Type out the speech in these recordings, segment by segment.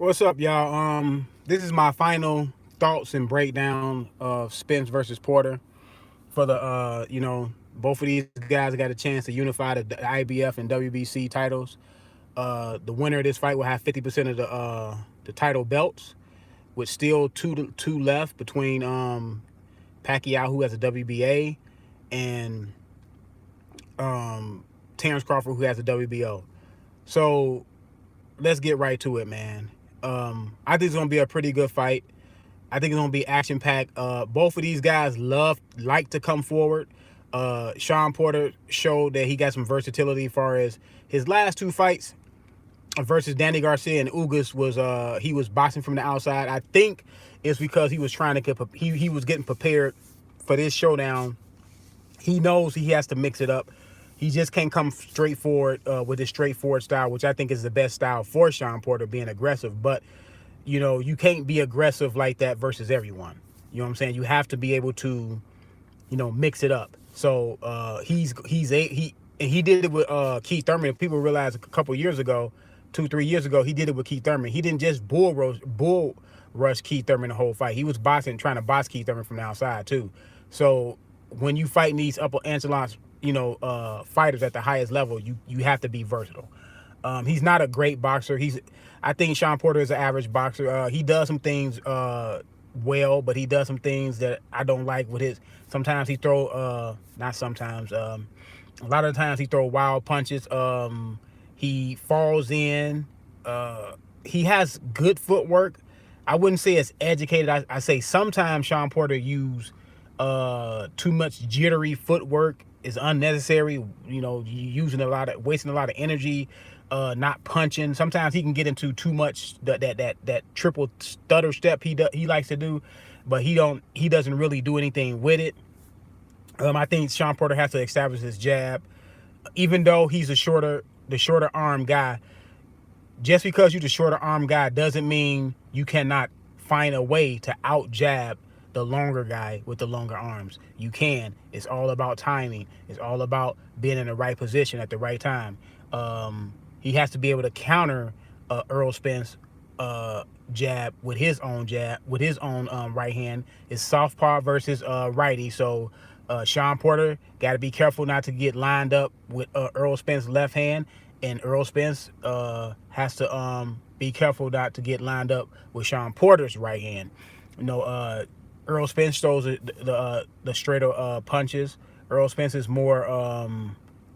What's up, y'all? This is my final thoughts and breakdown of Spence versus Porter for the both of these guys got a chance to unify the IBF and WBC titles. The winner of this fight will have 50% of the title belts, with still two left between Pacquiao, who has a WBA, and Terrence Crawford, who has a WBO. So let's get right to it, man. I think it's gonna be a pretty good fight. I think it's gonna be action packed. Both of these guys like to come forward. Sean Porter showed that he got some versatility as far as his last two fights versus Danny Garcia and Ugas was he was boxing from the outside. I think it's because he was trying to he was getting prepared for this showdown. He knows he has to mix it up. He just can't come straightforward with his straightforward style, which I think is the best style for Sean Porter, being aggressive. But, you can't be aggressive like that versus everyone. You know what I'm saying? You have to be able to, mix it up. So he did it with Keith Thurman. People realized a couple years ago, 2-3 years ago, he did it with Keith Thurman. He didn't just bull rush Keith Thurman the whole fight. He was trying to box Keith Thurman from the outside too. So when you fighting these upper echelons, fighters at the highest level, you have to be versatile. He's not a great boxer. I think Sean Porter is an average boxer. He does some things well, but he does some things that I don't like with his. Sometimes he throw not sometimes. A lot of the times he throw wild punches. He falls in. He has good footwork. I wouldn't say it's educated. I say sometimes Sean Porter use too much jittery footwork is unnecessary. Wasting a lot of energy, not punching. Sometimes he can get into too much that triple stutter step he likes to do, but he doesn't really do anything with it. I think Sean Porter has to establish his jab, even though he's the shorter arm guy. Just because you're the shorter arm guy doesn't mean you cannot find a way to out jab the longer guy with the longer arms. You can. It's all about timing. It's all about being in the right position at the right time. He has to be able to counter Earl Spence jab with his own right hand. It's southpaw versus righty. So Sean Porter got to be careful not to get lined up with Earl Spence's left hand, and Earl Spence has to be careful not to get lined up with Sean Porter's right hand. Earl Spence throws the straighter punches. Earl Spence is more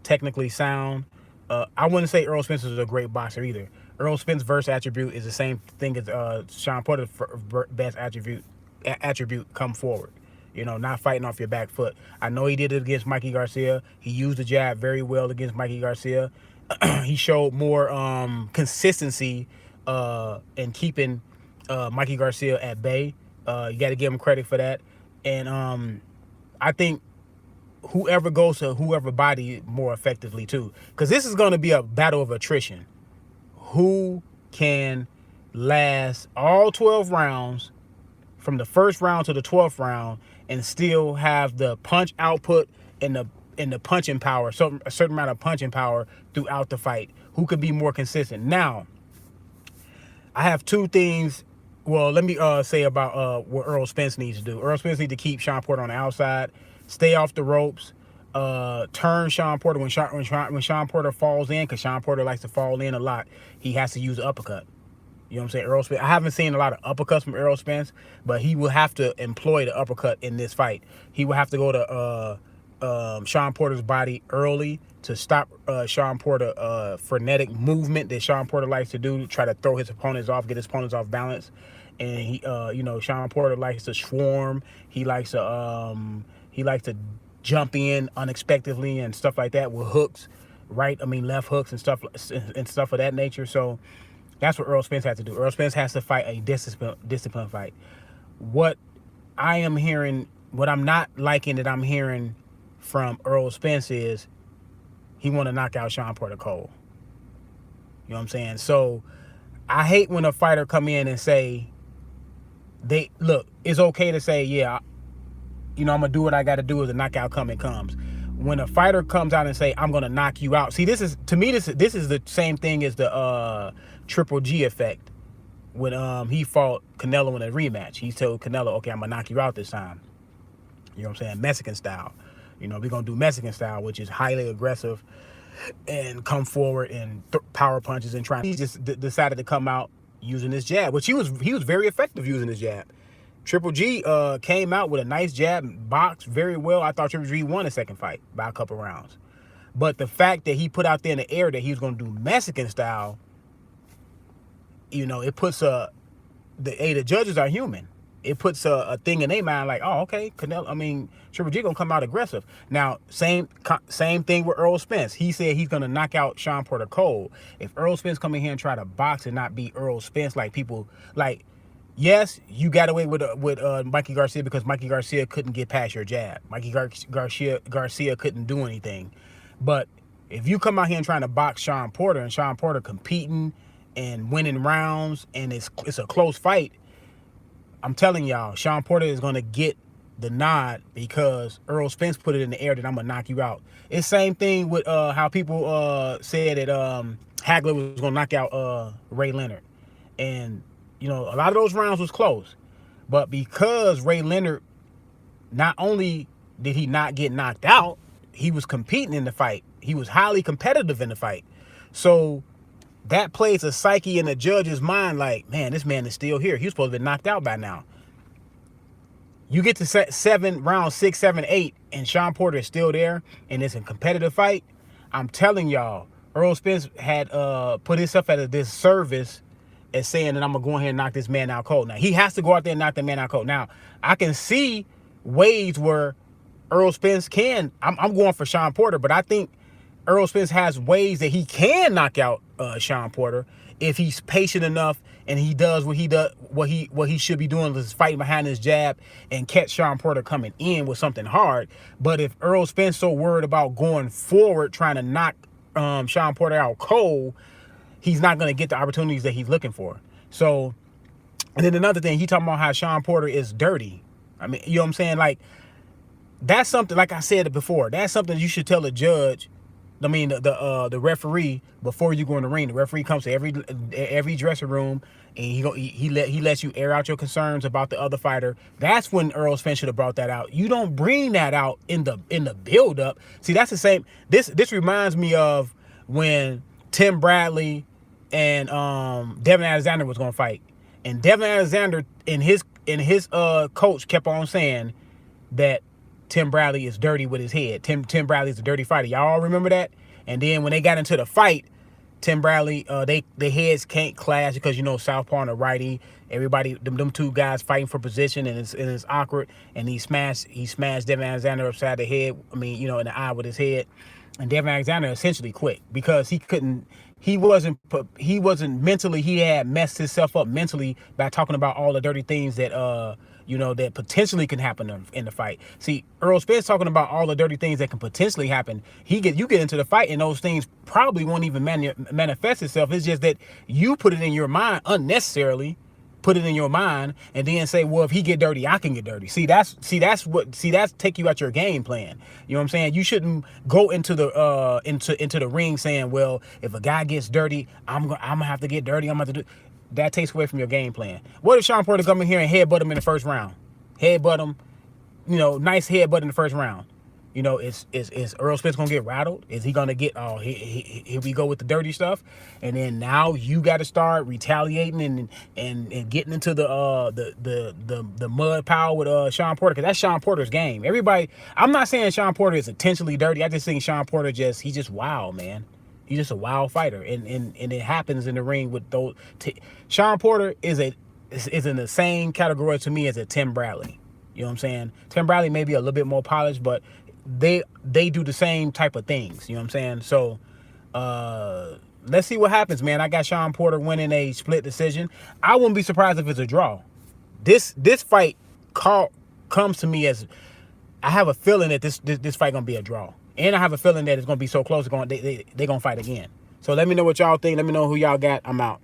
technically sound. I wouldn't say Earl Spence is a great boxer either. Earl Spence's verse attribute is the same thing as Sean Porter's best attribute come forward. Not fighting off your back foot. I know he did it against Mikey Garcia. He used the jab very well against Mikey Garcia. He showed more consistency in keeping Mikey Garcia at bay. You got to give him credit for that. And I think whoever goes to whoever body more effectively too, because this is going to be a battle of attrition. Who can last all 12 rounds from the first round to the 12th round and still have the punch output and the punching power, so a certain amount of punching power throughout the fight? Who could be more consistent? Now, I have two things. Well, let me say about what Earl Spence needs to do. Earl Spence needs to keep Sean Porter on the outside, stay off the ropes, turn Sean Porter when Sean Porter falls in, because Sean Porter likes to fall in a lot. He has to use the uppercut. You know what I'm saying? Earl Spence. I haven't seen a lot of uppercuts from Earl Spence, but he will have to employ the uppercut in this fight. He will have to go to Sean Porter's body early to stop Sean Porter frenetic movement that Sean Porter likes to do, to try to throw his opponents off, get his opponents off balance. And he, Sean Porter likes to swarm. He likes to jump in unexpectedly and stuff like that with hooks, left hooks and stuff of that nature. So that's what Earl Spence has to do. Earl Spence has to fight a discipline fight. What I'm not liking that I'm hearing from Earl Spence is he want to knock out Sean Porter cold. You know what I'm saying? So I hate when a fighter come in and say, it's okay to say, yeah, I'm going to do what I got to do as the knockout comes. When a fighter comes out and say, I'm going to knock you out. See, this is the same thing as the Triple G effect. when he fought Canelo in a rematch. He told Canelo, okay, I'm gonna knock you out this time. You know what I'm saying? Mexican style. You know, we're gonna do Mexican style, which is highly aggressive and come forward and power punches and try. He just decided to come out using his jab, which he was very effective using his jab. Triple G came out with a nice jab, boxed very well. I thought Triple G won the second fight by a couple rounds. But the fact that he put out there in the air that he was going to do Mexican style, you know, it puts the judges are human. It puts a thing in their mind like, oh, okay, Triple G gonna come out aggressive. Now, same thing with Earl Spence. He said he's gonna knock out Sean Porter cold. If Earl Spence come in here and try to box and not beat Earl Spence, like people like, yes, you got away with Mikey Garcia because Mikey Garcia couldn't get past your jab. Mikey Garcia couldn't do anything. But if you come out here and trying to box Sean Porter and Sean Porter competing and winning rounds and it's a close fight, I'm telling y'all, Sean Porter is going to get the nod because Earl Spence put it in the air that I'm going to knock you out. It's same thing with how people said that Hagler was going to knock out Ray Leonard. And, you know, a lot of those rounds was close. But because Ray Leonard, not only did he not get knocked out, he was competing in the fight. He was highly competitive in the fight. So that plays a psyche in the judge's mind like, man, this man is still here. He was supposed to be knocked out by now. You get to round 6, 7, 8, and Sean Porter is still there, and it's a competitive fight. I'm telling y'all, Earl Spence had put himself at a disservice as saying that I'm going to go ahead and knock this man out cold. Now, he has to go out there and knock the man out cold. Now, I can see ways where Earl Spence can. I'm going for Sean Porter, but I think Earl Spence has ways that he can knock out Sean Porter if he's patient enough and he does what he should be doing, is fighting behind his jab and catch Sean Porter coming in with something hard. But if Earl Spence so worried about going forward trying to knock Sean Porter out cold, he's not going to get the opportunities that he's looking for. So, and then another thing, he talking about how Sean Porter is dirty. I mean, you know what I'm saying? Like, that's something, like I said before, that's something you should tell a judge. I mean, the referee, before you go in the ring. The referee comes to every dressing room and he lets you air out your concerns about the other fighter. That's when Earl Spence should have brought that out. You don't bring that out in the build up. See, that's the same. This reminds me of when Tim Bradley and Devin Alexander was gonna fight, and Devin Alexander and his coach kept on saying that Tim Bradley is dirty with his head. Tim Bradley is a dirty fighter. Y'all all remember that? And then when they got into the fight, Tim Bradley, their heads can't clash because, you know, southpaw and a righty. Everybody, them two guys fighting for position, and it's awkward. And he smashed Devin Alexander upside the head. I mean, you know, in the eye with his head. And Devin Alexander essentially quit because he wasn't mentally, he had messed himself up mentally by talking about all the dirty things that that potentially can happen in the fight. See, Earl Spence talking about all the dirty things that can potentially happen. You get into the fight and those things probably won't even manifest itself. It's just that you put it in your mind unnecessarily, put it in your mind, and then say, well, if he get dirty, I can get dirty. That's take you out your game plan. You know what I'm saying? You shouldn't go into the ring saying, well, if a guy gets dirty, I'm gonna have to get dirty. I'm gonna have to do. That takes away from your game plan. What if Sean Porter come in here and headbutt him in the first round? Headbutt him, nice headbutt in the first round. Is Earl Spence gonna get rattled? Is he gonna get, here we go with the dirty stuff? And then now you got to start retaliating and getting into the mud pile with Sean Porter, because that's Sean Porter's game. Everybody, I'm not saying Sean Porter is intentionally dirty. I just think Sean Porter he's just wild, man. He's just a wild fighter, and it happens in the ring with those. Sean Porter is in the same category to me as a Tim Bradley. You know what I'm saying? Tim Bradley may be a little bit more polished, but they do the same type of things. You know what I'm saying? So let's see what happens, man. I got Sean Porter winning a split decision. I wouldn't be surprised if it's a draw. This fight comes to me as, I have a feeling that this fight gonna be a draw. And I have a feeling that it's going to be so close, they're going to fight again. So let me know what y'all think. Let me know who y'all got. I'm out.